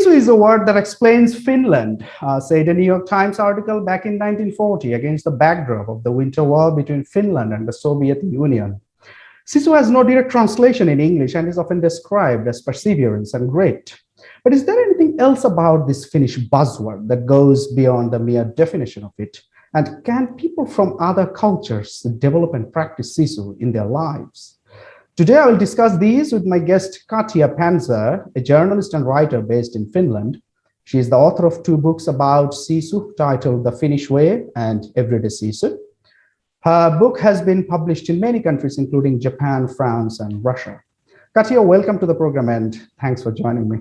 Sisu is a word that explains Finland, said a New York Times article back in 1940 against the backdrop of the Winter War between Finland and the Soviet Union. Sisu has no direct translation in English and is often described as perseverance and grit. But is there anything else about this Finnish buzzword that goes beyond the mere definition of it? And can people from other cultures develop and practice Sisu in their lives? Today, I will discuss these with my guest, Katja Pantzar, a journalist and writer based in Finland. She is the author of 2 books about Sisu titled The Finnish Way and Everyday Sisu. Her book has been published in many countries, including Japan, France, and Russia. Katja, welcome to the program and thanks for joining me.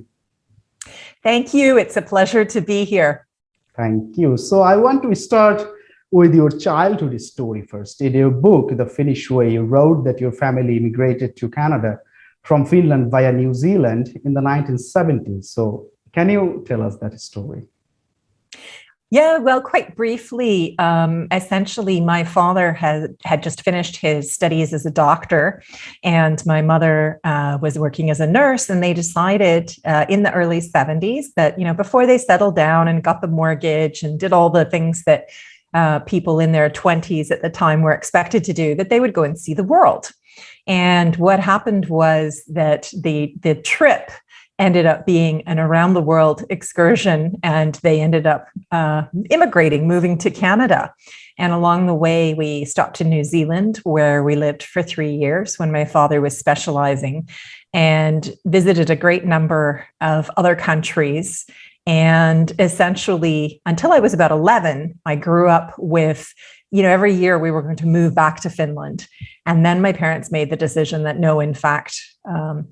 Thank you. It's a pleasure to be here. Thank you. So I want to start with your childhood story first. In your book, The Finnish Way, you wrote that your family immigrated to Canada from Finland via New Zealand in the 1970s. So can you tell us that story? Yeah, well, quite briefly, essentially, my father had just finished his studies as a doctor, and my mother was working as a nurse, and they decided in the early 70s that, before they settled down and got the mortgage and did all the things that people in their 20s at the time were expected to do, that they would go and see the world. And what happened was that the trip ended up being an around the world excursion, and they ended up immigrating, moving to Canada. And along the way, we stopped in New Zealand, where we lived for 3 years when my father was specializing, and visited a great number of other countries. And essentially, until I was about 11, I grew up with, every year we were going to move back to Finland. And then my parents made the decision that no, in fact,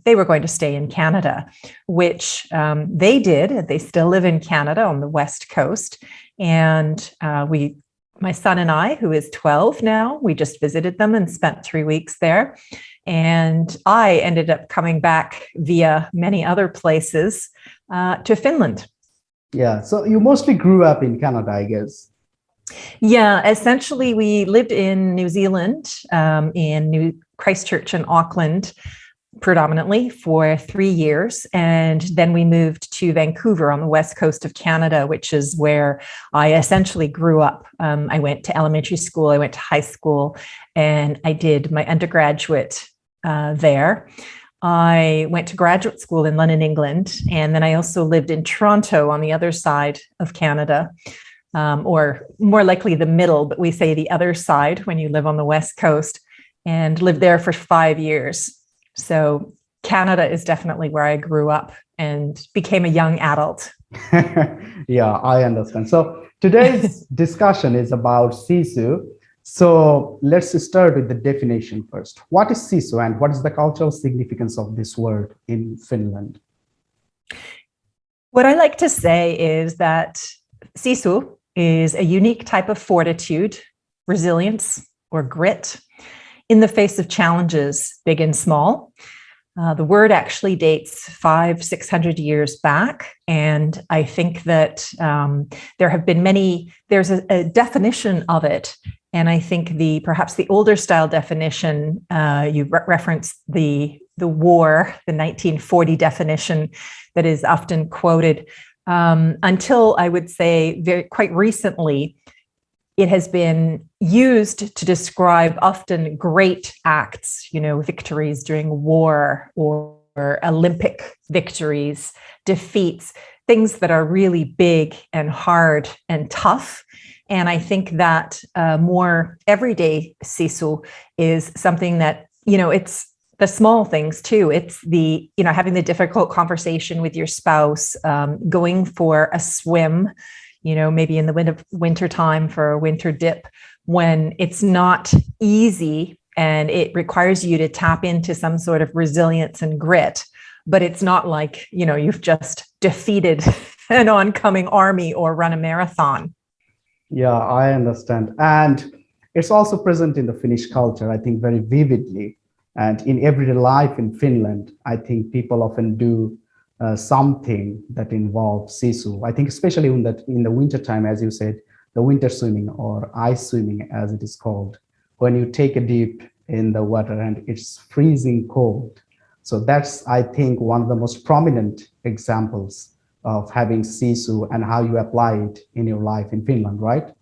they were going to stay in Canada, which they did. They still live in Canada on the West Coast. And my son and I, who is 12 now, we just visited them and spent 3 weeks there. And I ended up coming back via many other places to Finland. Yeah, so you mostly grew up in Canada, I guess. Yeah, essentially, we lived in New Zealand, in New Christchurch and Auckland, predominantly for 3 years. And then we moved to Vancouver on the west coast of Canada, which is where I essentially grew up. I went to elementary school, I went to high school, and I did my undergraduate there. I went to graduate school in London, England, and then I also lived in Toronto on the other side of Canada, or more likely the middle, but we say the other side when you live on the West Coast, and lived there for 5 years. So Canada is definitely where I grew up and became a young adult. Yeah, I understand. So today's discussion is about Sisu. So let's start with the definition first. What is Sisu and what is the cultural significance of this word in Finland? What I like to say is that Sisu is a unique type of fortitude, resilience, or grit in the face of challenges, big and small. The word actually dates 500-600 years back. And I think that there have been there's a definition of it. And I think perhaps the older style definition, you referenced the war, the 1940 definition that is often quoted, until I would say quite recently, it has been used to describe often great acts, victories during war or Olympic victories, defeats, things that are really big and hard and tough. And I think that more everyday Sisu is something that, it's the small things too. It's having the difficult conversation with your spouse, going for a swim, maybe in the winter time for a winter dip, when it's not easy and it requires you to tap into some sort of resilience and grit, but it's not like, you've just defeated an oncoming army or run a marathon. Yeah, I understand. And it's also present in the Finnish culture, I think, very vividly. And in everyday life in Finland, I think people often do something that involves Sisu. I think especially in the wintertime, as you said, the winter swimming or ice swimming, as it is called, when you take a dip in the water and it's freezing cold. So that's, I think, one of the most prominent examples of having Sisu and how you apply it in your life in Finland, right?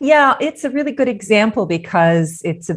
Yeah, it's a really good example because it's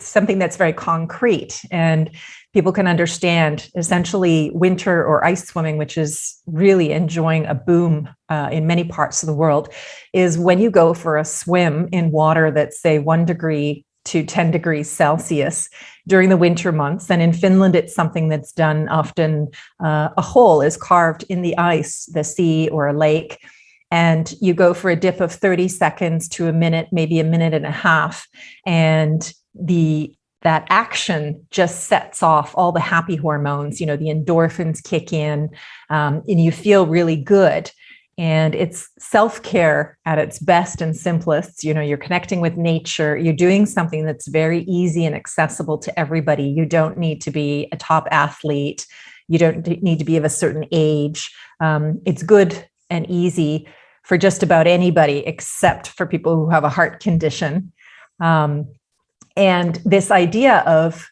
something that's very concrete and people can understand. Essentially, winter or ice swimming, which is really enjoying a boom in many parts of the world, is when you go for a swim in water that's, say, 1 degree to 10 degrees Celsius during the winter months. And in Finland, it's something that's done often. A hole is carved in the ice, the sea or a lake, and you go for a dip of 30 seconds to a minute, maybe a minute and a half. And that action just sets off all the happy hormones, the endorphins kick in, and you feel really good. And it's self-care at its best and simplest. You're connecting with nature. You're doing something that's very easy and accessible to everybody. You don't need to be a top athlete. You don't need to be of a certain age. It's good and easy for just about anybody, except for people who have a heart condition. And this idea of,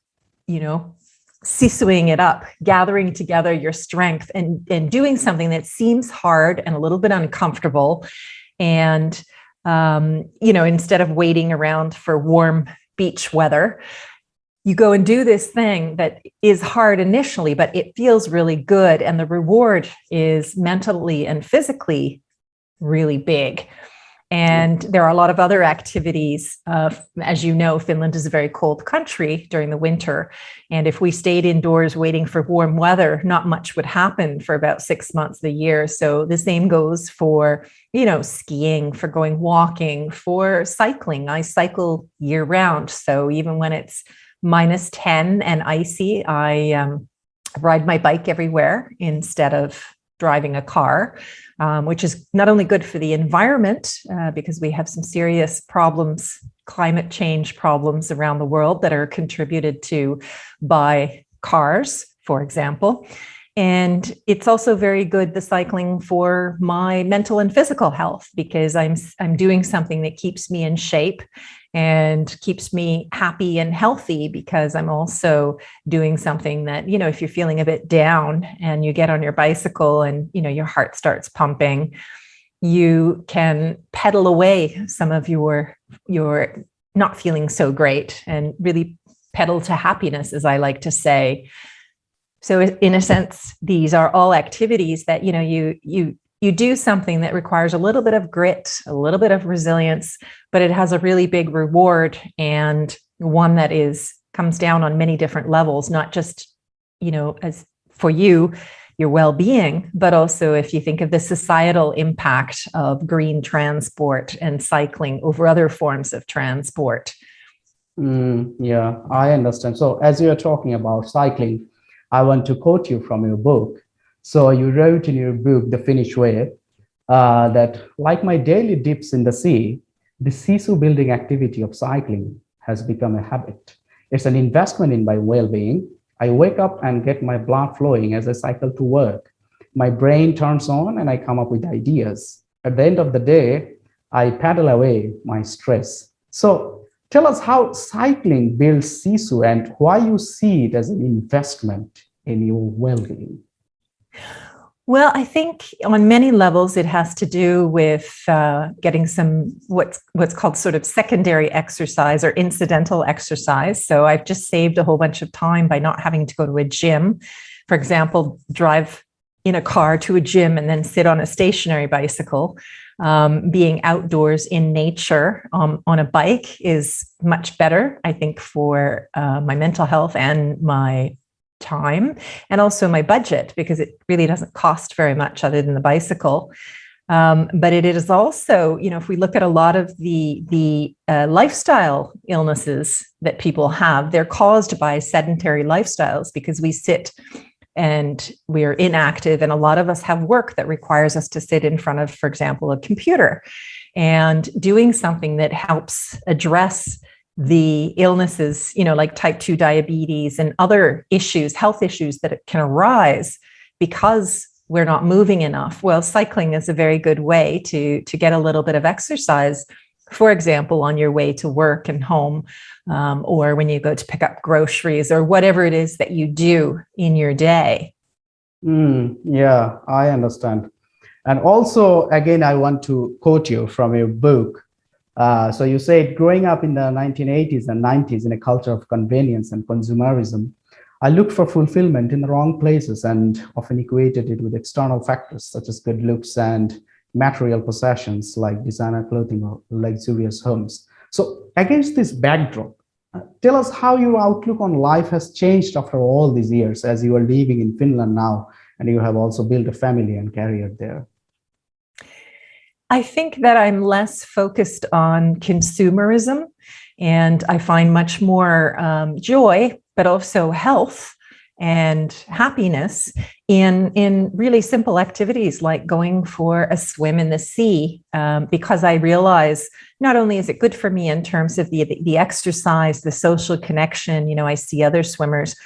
sisuing it up, gathering together your strength and doing something that seems hard and a little bit uncomfortable. And, instead of waiting around for warm beach weather, you go and do this thing that is hard initially, but it feels really good. And the reward is mentally and physically really big. And there are a lot of other activities. As you know, Finland is a very cold country during the winter. And if we stayed indoors waiting for warm weather, not much would happen for about 6 months of the year. So the same goes for, skiing, for going walking, for cycling. I cycle year round. So even when it's -10 and icy, I ride my bike everywhere instead of driving a car, which is not only good for the environment, because we have some serious problems, climate change problems around the world that are contributed to by cars, for example. And it's also very good, the cycling, for my mental and physical health, because I'm doing something that keeps me in shape and keeps me happy and healthy, because I'm also doing something that, if you're feeling a bit down and you get on your bicycle and, your heart starts pumping, you can pedal away some of your not feeling so great and really pedal to happiness, as I like to say. So in a sense, these are all activities that, you do something that requires a little bit of grit, a little bit of resilience, but it has a really big reward, and one that comes down on many different levels, not just, as for you, your well-being, but also if you think of the societal impact of green transport and cycling over other forms of transport. Yeah, I understand. So as you're talking about cycling, I want to quote you from your book. So you wrote in your book, The Finnish Way, that like my daily dips in the sea, the Sisu building activity of cycling has become a habit. It's an investment in my well-being. I wake up and get my blood flowing as I cycle to work. My brain turns on and I come up with ideas. At the end of the day, I paddle away my stress. So tell us how cycling builds Sisu and why you see it as an investment in your well-being. Well, I think on many levels, it has to do with getting some what's called sort of secondary exercise or incidental exercise. So I've just saved a whole bunch of time by not having to go to a gym. For example, drive in a car to a gym and then sit on a stationary bicycle. Being outdoors in nature on a bike is much better, I think, for my mental health and my time, and also my budget, because it really doesn't cost very much other than the bicycle. But it is also, if we look at a lot of the lifestyle illnesses that people have, they're caused by sedentary lifestyles, because we sit and we're inactive. And a lot of us have work that requires us to sit in front of, for example, a computer, and doing something that helps address the illnesses, like type 2 diabetes and other issues, health issues that can arise because we're not moving enough. Well, cycling is a very good way to get a little bit of exercise, for example, on your way to work and home, or when you go to pick up groceries, or whatever it is that you do in your day. Yeah, I understand. And also, again, I want to quote you from your book. So you said, growing up in the 1980s and 90s in a culture of convenience and consumerism, I looked for fulfillment in the wrong places and often equated it with external factors such as good looks and material possessions like designer clothing or luxurious homes. So against this backdrop, tell us how your outlook on life has changed after all these years as you are living in Finland now and you have also built a family and career there. I think that I'm less focused on consumerism, and I find much more joy, but also health and happiness in really simple activities like going for a swim in the sea, because I realize not only is it good for me in terms of the exercise, the social connection, I see other swimmers,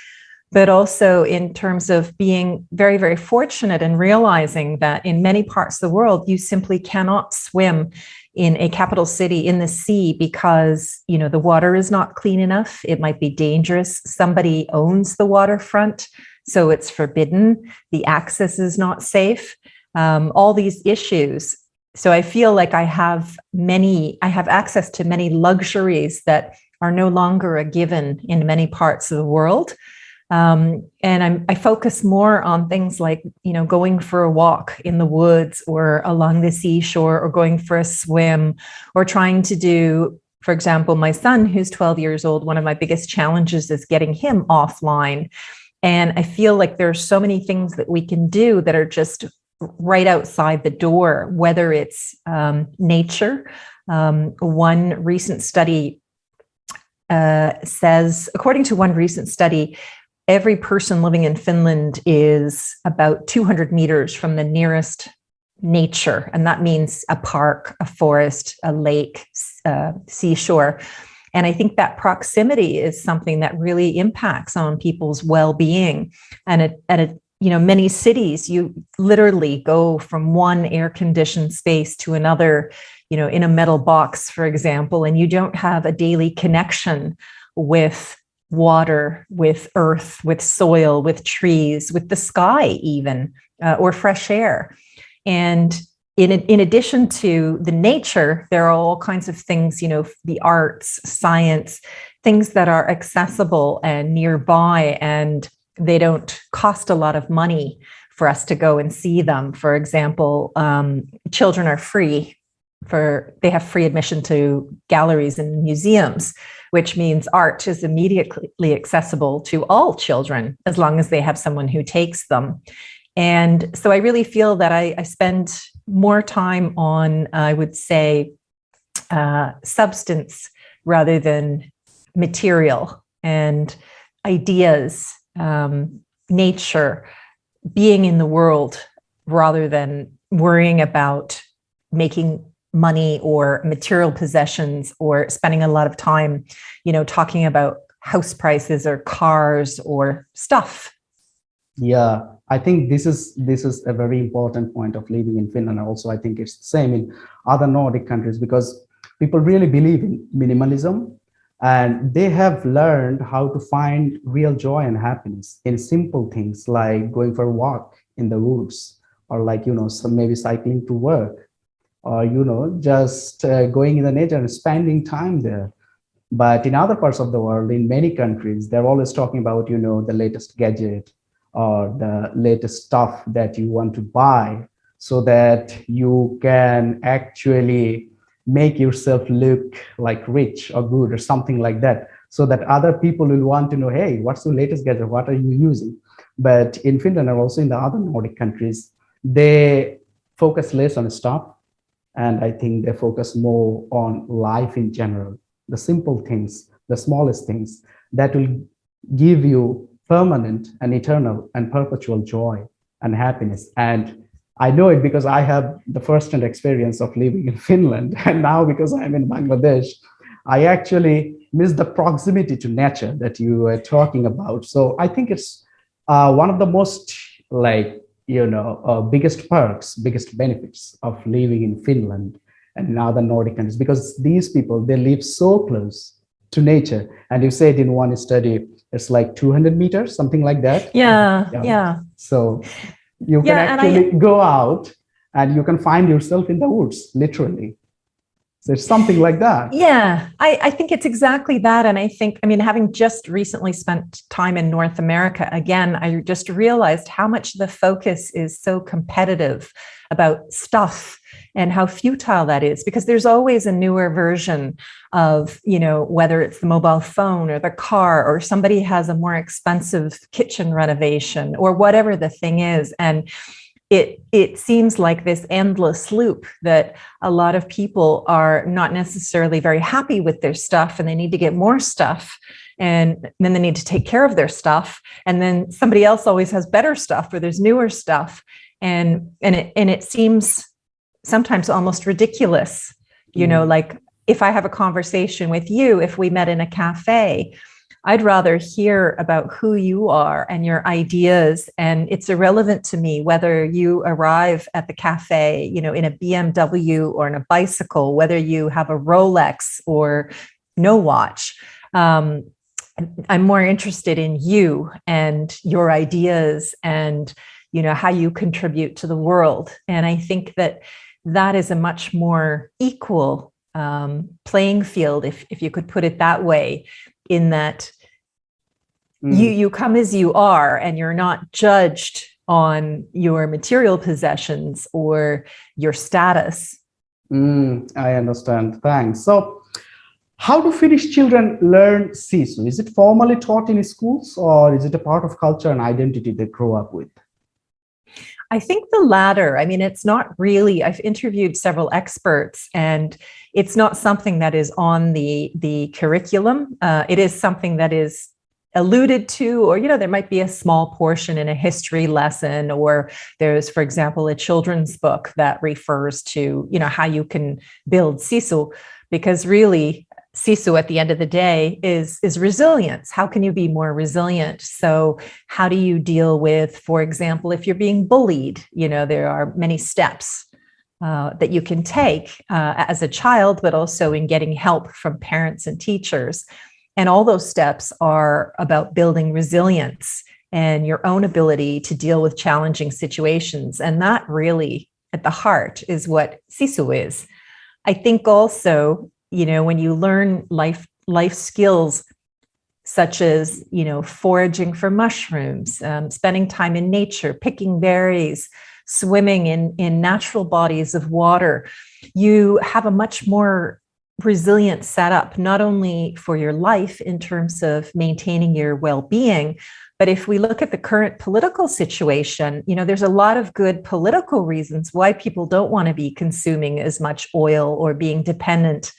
but also in terms of being very, very fortunate and realizing that in many parts of the world, you simply cannot swim in a capital city in the sea because, the water is not clean enough. It might be dangerous. Somebody owns the waterfront, so it's forbidden. The access is not safe. All these issues. So I feel like I have access to many luxuries that are no longer a given in many parts of the world. And I focus more on things like, going for a walk in the woods or along the seashore or going for a swim or trying to do, for example, my son, who's 12 years old, one of my biggest challenges is getting him offline. And I feel like there are so many things that we can do that are just right outside the door, whether it's nature. One recent study says, according to one recent study, every person living in Finland is about 200 meters from the nearest nature. And that means a park, a forest, a lake, seashore. And I think that proximity is something that really impacts on people's well-being. And at many cities, you literally go from one air-conditioned space to another, in a metal box, for example, and you don't have a daily connection with water, with earth, with soil, with trees, with the sky even, or fresh air. And in addition to the nature, there are all kinds of things, the arts, science, things that are accessible and nearby, and they don't cost a lot of money for us to go and see them. For example, children are free. They have free admission to galleries and museums, which means art is immediately accessible to all children as long as they have someone who takes them. And so I really feel that I spend more time on, I would say, substance rather than material, and ideas, nature, being in the world, rather than worrying about making money or material possessions or spending a lot of time, talking about house prices or cars or stuff. Yeah, I think this is a very important point of living in Finland. Also, I think it's the same in other Nordic countries because people really believe in minimalism and they have learned how to find real joy and happiness in simple things like going for a walk in the woods or maybe cycling to work or just going in the nature and spending time there. But in other parts of the world, in many countries, they're always talking about the latest gadget or the latest stuff that you want to buy so that you can actually make yourself look like rich or good or something like that, so that other people will want to know, hey, what's the latest gadget, what are you using? But in Finland and also in the other Nordic countries, they focus less on stuff. And I think they focus more on life in general, the simple things, the smallest things that will give you permanent and eternal and perpetual joy and happiness. And I know it because I have the first-hand experience of living in Finland. And now because I'm in Bangladesh, I actually miss the proximity to nature that you were talking about. So I think it's one of the most biggest perks, biggest benefits of living in Finland and in other Nordic countries, because these people, they live so close to nature. And you said in one study, it's like 200 meters, something like that. Yeah. So you can Yeah, and actually go out and you can find yourself in the woods, literally. So it's something like that. Yeah, I think it's exactly that. And I think, I mean, having just recently spent time in North America, again, I just realized how much the focus is so competitive about stuff and how futile that is, because there's always a newer version of, whether it's the mobile phone or the car, or somebody has a more expensive kitchen renovation or whatever the thing is. And it seems like this endless loop that a lot of people are not necessarily very happy with their stuff, and they need to get more stuff, and then they need to take care of their stuff, and then somebody else always has better stuff, or there's newer stuff, and it seems sometimes almost ridiculous. Like if I have a conversation with you, if we met in a cafe, I'd rather hear about who you are and your ideas. And it's irrelevant to me whether you arrive at the cafe, in a BMW or in a bicycle, whether you have a Rolex or no watch. I'm more interested in you and your ideas and, how you contribute to the world. And I think that is a much more equal playing field, if you could put it that way, in that you come as you are, and you're not judged on your material possessions or your status. I understand. Thanks. So, how do Finnish children learn Sisu? Is it formally taught in schools, or is it a part of culture and identity they grow up with? I think the latter. I mean, it's not really, I've interviewed several experts, and it's not something that is on the curriculum. It is something that is alluded to, or, there might be a small portion in a history lesson, or there's, for example, a children's book that refers to, how you can build Sisu, because really Sisu at the end of the day is resilience. How can you be more resilient? So how do you deal with, for example, if you're being bullied, there are many steps that you can take as a child, but also in getting help from parents and teachers. And all those steps are about building resilience and your own ability to deal with challenging situations. And that really, at the heart, is what Sisu is. I think also, when you learn life skills, such as, foraging for mushrooms, spending time in nature, picking berries, swimming in natural bodies of water, you have a much more resilient setup, not only for your life in terms of maintaining your well-being, but if we look at the current political situation, there's a lot of good political reasons why people don't want to be consuming as much oil or being dependent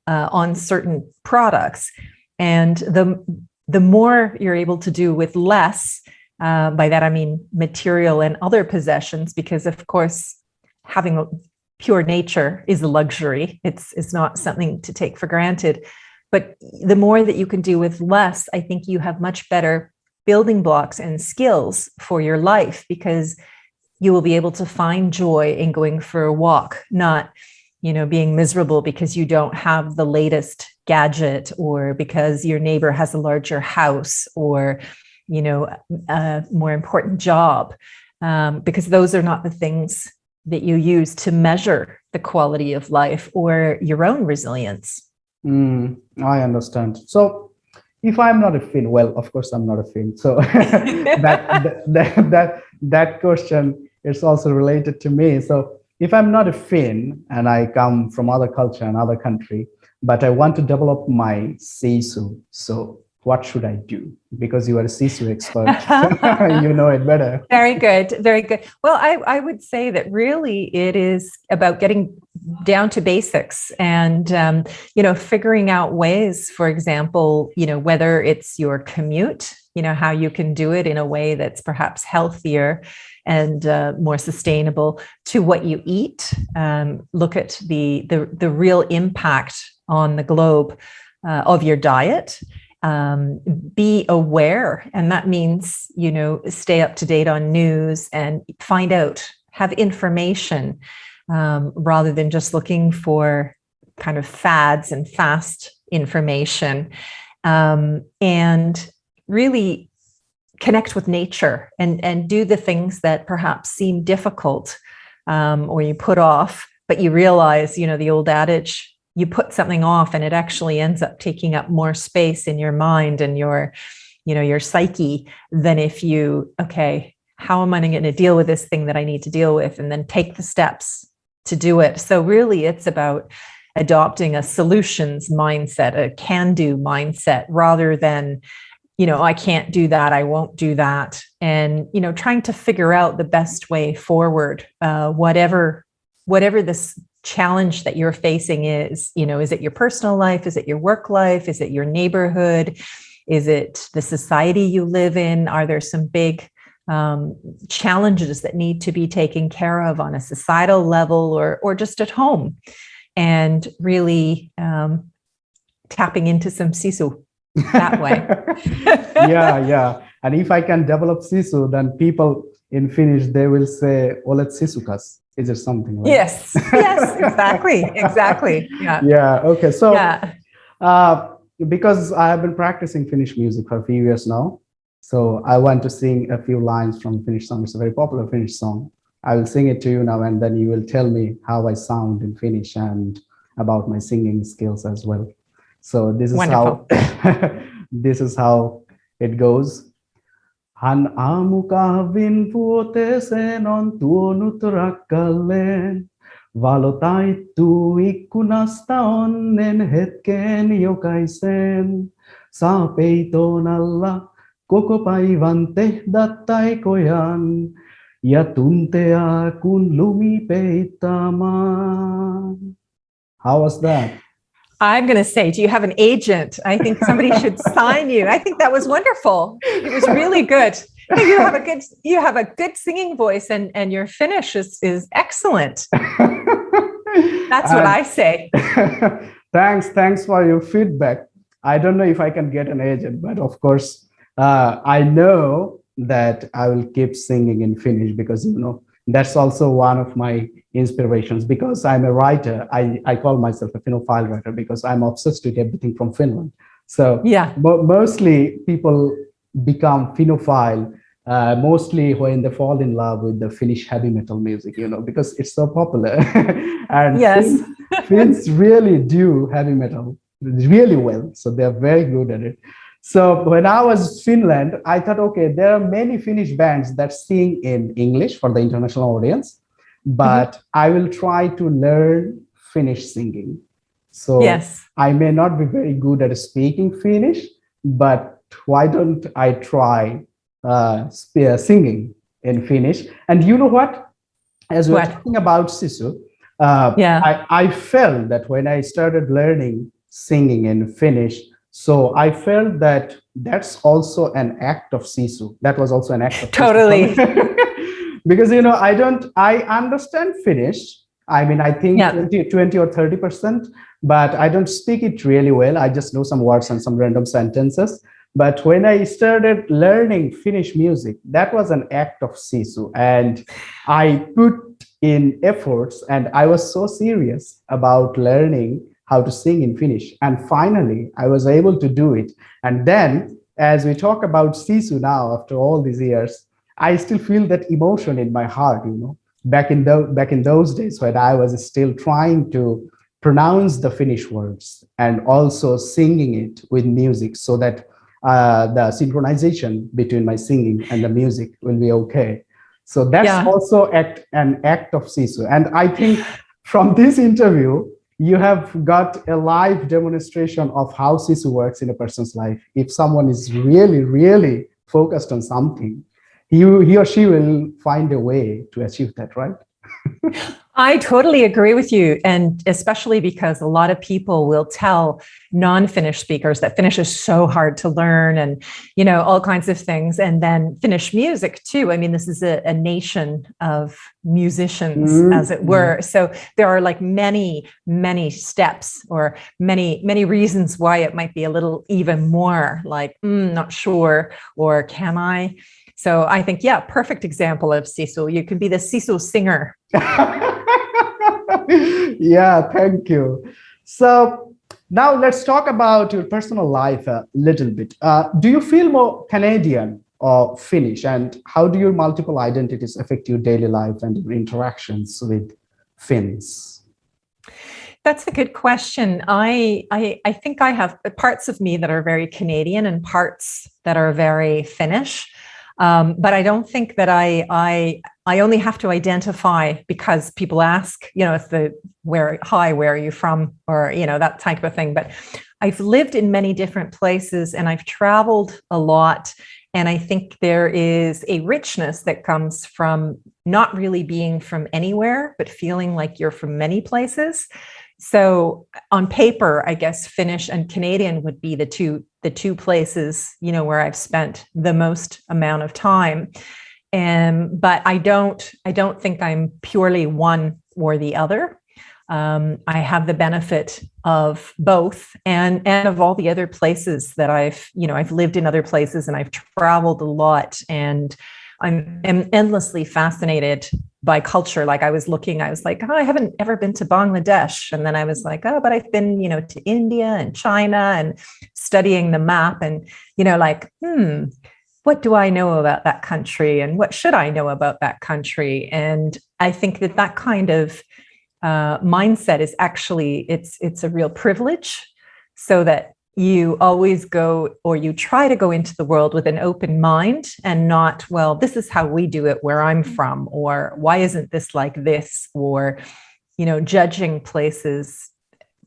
on certain products. And the more you're able to do with less, by that I mean material and other possessions, because of course having pure nature is a luxury. It's not something to take for granted. But the more that you can do with less, I think you have much better building blocks and skills for your life, because you will be able to find joy in going for a walk, not, being miserable because you don't have the latest gadget, or because your neighbor has a larger house, or, a more important job, because those are not the things that you use to measure the quality of life or your own resilience. I understand. So if I'm not a Finn, well, of course I'm not a Finn. So that question is also related to me. So if I'm not a Finn and I come from other culture and other country, but I want to develop my Sisu, so what should I do? Because you are a Sisu expert, you know it better. Very good, very good. Well, I would say that really it is about getting down to basics and, figuring out ways, for example, whether it's your commute, how you can do it in a way that's perhaps healthier and more sustainable, to what you eat. Look at the real impact on the globe of your diet. Be aware, and that means, stay up to date on news and find out, have information, rather than just looking for kind of fads and fast information, and really connect with nature and do the things that perhaps seem difficult, or you put off, but you realize, the old adage, you put something off and it actually ends up taking up more space in your mind and your psyche than if you, okay, how am I going to deal with this thing that I need to deal with, and then take the steps to do it. So really it's about adopting a solutions mindset, a can-do mindset, rather than, I can't do that, I won't do that. And, trying to figure out the best way forward, whatever this challenge that you're facing is it your personal life? Is it your work life? Is it your neighborhood? Is it the society you live in? Are there some big challenges that need to be taken care of on a societal level or just at home? And really tapping into some Sisu that way. Yeah. And if I can develop Sisu, then people in Finnish, they will say, Olet Sisukas. Is it something like Yes, exactly. Yeah, okay. So, yeah. Because I have been practicing Finnish music for a few years now, so I want to sing a few lines from a Finnish song. It's a very popular Finnish song. I will sing it to you now, and then you will tell me how I sound in Finnish and about my singing skills as well. So this is Wonderful. this is how it goes. Hän aamukahvin vuoteeseen on tuonut rakkaalleen. Valo taittuu ikkunasta onnen hetkeen jokaisen. Saa peiton alla koko päivän tehdä taikojaan. Ja tuntea kun lumi peittää maan. How was that? I'm going to say, do you have an agent? I think somebody should sign you. I think that was wonderful. It was really good. You have a good singing voice, and your Finnish is excellent. That's what I say. Thanks for your feedback. I don't know if I can get an agent, but of course, I know that I will keep singing in Finnish because, that's also one of my inspirations, because I'm a writer. I call myself a Finnophile writer because I'm obsessed with everything from Finland. So yeah, mostly people become Finnophile mostly when they fall in love with the Finnish heavy metal music, because it's so popular. And yes, Finns really do heavy metal really well. So they're very good at it. So when I was in Finland, I thought, okay, there are many Finnish bands that sing in English for the international audience, but I will try to learn Finnish singing. So yes, I may not be very good at speaking Finnish, but why don't I try singing in Finnish? And you know what? As we're talking about Sisu, I felt that when I started learning singing in Finnish, so I felt that that's also an act of Sisu. That was also an act of totally. Because, I understand Finnish. I mean, I think 20 or 30%, but I don't speak it really well. I just know some words and some random sentences. But when I started learning Finnish music, that was an act of Sisu. And I put in efforts, and I was so serious about learning how to sing in Finnish. And finally, I was able to do it. And then, as we talk about Sisu now, after all these years, I still feel that emotion in my heart, back in those days when I was still trying to pronounce the Finnish words and also singing it with music so that the synchronization between my singing and the music will be okay. So that's also an act of Sisu. And I think from this interview, you have got a live demonstration of how Sisu works in a person's life. If someone is really, really focused on something, he or she will find a way to achieve that, right? I totally agree with you. And especially because a lot of people will tell non-Finnish speakers that Finnish is so hard to learn and, all kinds of things. And then Finnish music too. I mean, this is a nation of musicians, as it were. So there are like many, many steps or many, many reasons why it might be a little even more like, not sure, or can I? So I think, perfect example of Sisu. You can be the Sisu singer. Yeah, thank you. So now let's talk about your personal life a little bit. Do you feel more Canadian Finnish? And how do your multiple identities affect your daily life and your interactions with Finns? That's a good question. I think I have parts of me that are very Canadian and parts that are very Finnish. But I don't think that I only have to identify because people ask, it's where are you from? Or, that type of thing. But I've lived in many different places and I've traveled a lot. And I think there is a richness that comes from not really being from anywhere, but feeling like you're from many places. So on paper, I guess Finnish and Canadian would be the two places, where I've spent the most amount of time. But I don't think I'm purely one or the other. I have the benefit of both and of all the other places that I've lived in other places and I've traveled a lot, and I'm endlessly fascinated by culture. Like I was like, I haven't ever been to Bangladesh. And then I was like, but I've been, to India and China and studying the map and, what do I know about that country and what should I know about that country? And I think that kind of mindset is actually, it's a real privilege, so that you always go, or you try to go into the world with an open mind and not, well, this is how we do it where I'm from, or why isn't this like this, or, judging places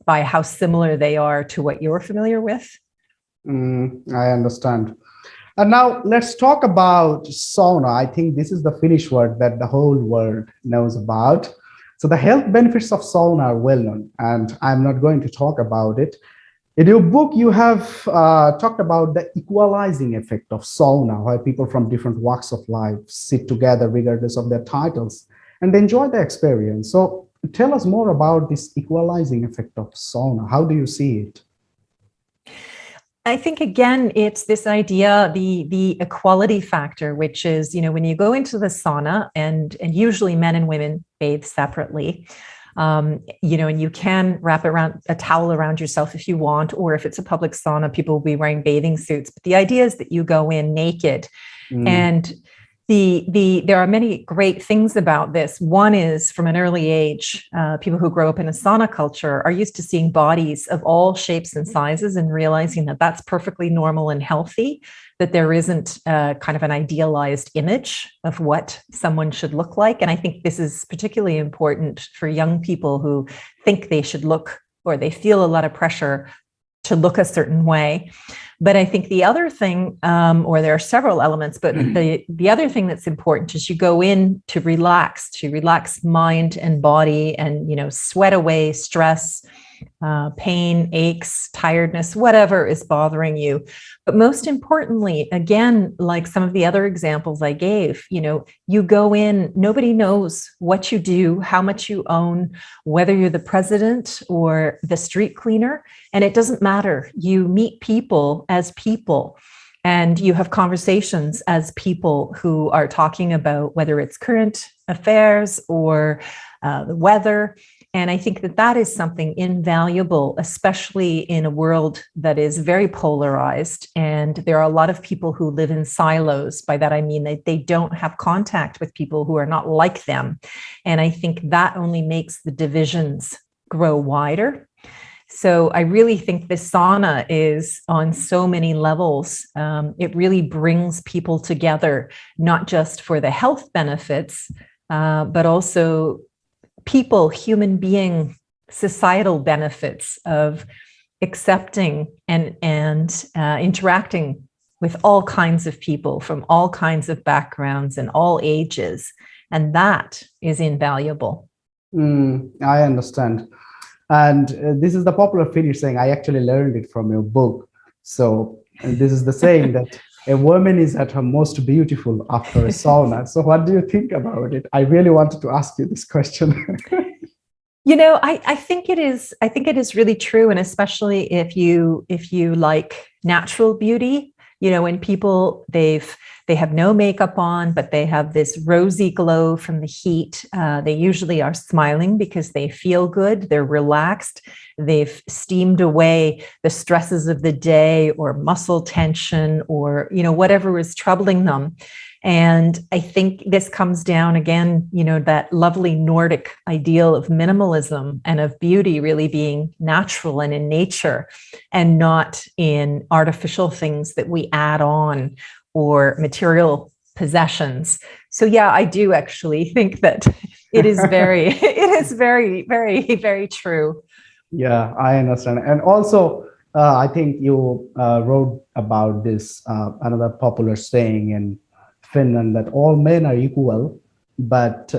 by how similar they are to what you're familiar with. I understand. And now let's talk about sauna. I think this is the Finnish word that the whole world knows about. So the health benefits of sauna are well known, and I'm not going to talk about it. In your book, you have talked about the equalizing effect of sauna, where people from different walks of life sit together regardless of their titles and enjoy the experience. So tell us more about this equalizing effect of sauna. How do you see it? I think, again, it's this idea, the equality factor, which is, when you go into the sauna, and usually men and women bathe separately, and you can wrap around a towel around yourself if you want, or if it's a public sauna, people will be wearing bathing suits. But the idea is that you go in naked. And there are many great things about this. One is, from an early age, people who grow up in a sauna culture are used to seeing bodies of all shapes and sizes and realizing that that's perfectly normal and healthy, that there isn't kind of an idealized image of what someone should look like. And I think this is particularly important for young people who think they should look, or they feel a lot of pressure to look a certain way. But I think the other thing, or there are several elements, but the other thing that's important is you go in to relax mind and body, and, sweat away stress, pain, aches, tiredness, whatever is bothering you. But most importantly, again, like some of the other examples I gave, you go in, nobody knows what you do, how much you own, whether you're the president or the street cleaner, and it doesn't matter. You meet people as people, and you have conversations as people who are talking about whether it's current affairs or the weather. And I think that is something invaluable, especially in a world that is very polarized. And there are a lot of people who live in silos. By that, I mean that they don't have contact with people who are not like them. And I think that only makes the divisions grow wider. So I really think this sauna is on so many levels. It really brings people together, not just for the health benefits, but also people, human being, societal benefits of accepting and interacting with all kinds of people from all kinds of backgrounds and all ages. And that is invaluable. I understand. And this is the popular Finnish saying. I actually learned it from your book. So this is the saying that a woman is at her most beautiful after a sauna. So what do you think about it? I really wanted to ask you this question. I think it is. I think it is really true, and especially if you like natural beauty, when people they have no makeup on, but they have this rosy glow from the heat. They usually are smiling because they feel good. They're relaxed. They've steamed away the stresses of the day or muscle tension or, whatever is troubling them. And I think this comes down again, that lovely Nordic ideal of minimalism and of beauty really being natural and in nature and not in artificial things that we add on or material possessions. So yeah, I do actually think that it is very, very, very true. Yeah, I understand. And also, I think you wrote about this, another popular saying in Finland, that all men are equal, but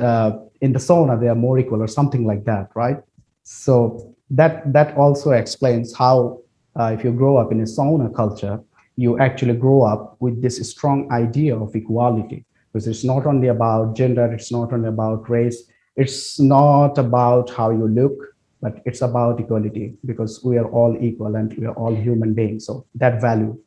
in the sauna they are more equal, or something like that, right? So that also explains how, if you grow up in a sauna culture, you actually grow up with this strong idea of equality, because it's not only about gender, it's not only about race, it's not about how you look, but it's about equality, because we are all equal and we are all human beings. So that value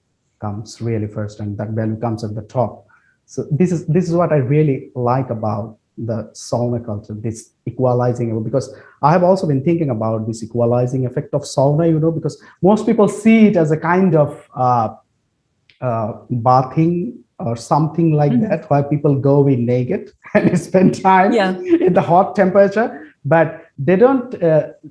comes really first, and that value comes at the top. So this is what I really like about the sauna culture, this equalizing, because I have also been thinking about this equalizing effect of sauna, because most people see it as a kind of bathing or something like that, where people go in naked and spend time in the hot temperature, but they don't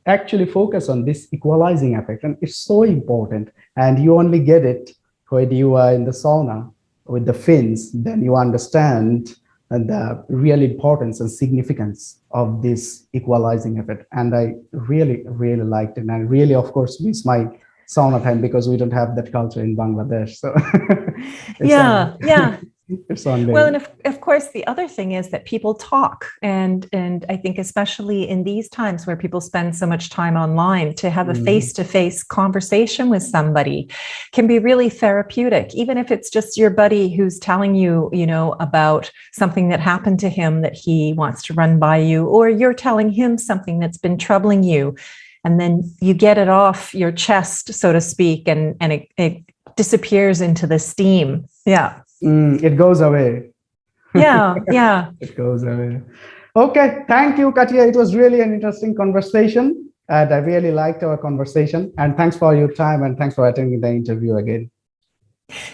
actually focus on this equalizing effect. And it's so important. And you only get it when you are in the sauna with the Finns, then you understand the real importance and significance of this equalizing effect. And I really, really liked it. And I really, of course, miss my sauna time, because we don't have that culture in Bangladesh. So yeah. It's on Well, there. and of course, the other thing is that people talk, and I think especially in these times where people spend so much time online, to have a face-to-face conversation with somebody can be really therapeutic, even if it's just your buddy who's telling you, about something that happened to him that he wants to run by you, or you're telling him something that's been troubling you, and then you get it off your chest, so to speak, and it disappears into the steam. Yeah. It goes away. Yeah. It goes away. Okay, thank you, Katya. It was really an interesting conversation, and I really liked our conversation. And thanks for your time, and thanks for attending the interview again.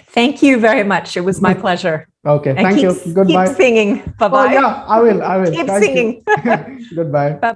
Thank you very much. It was my pleasure. Okay, and thank you. Goodbye. Keep singing. Bye-bye. Oh, yeah, I will. Keep Thank singing. Goodbye. Bye.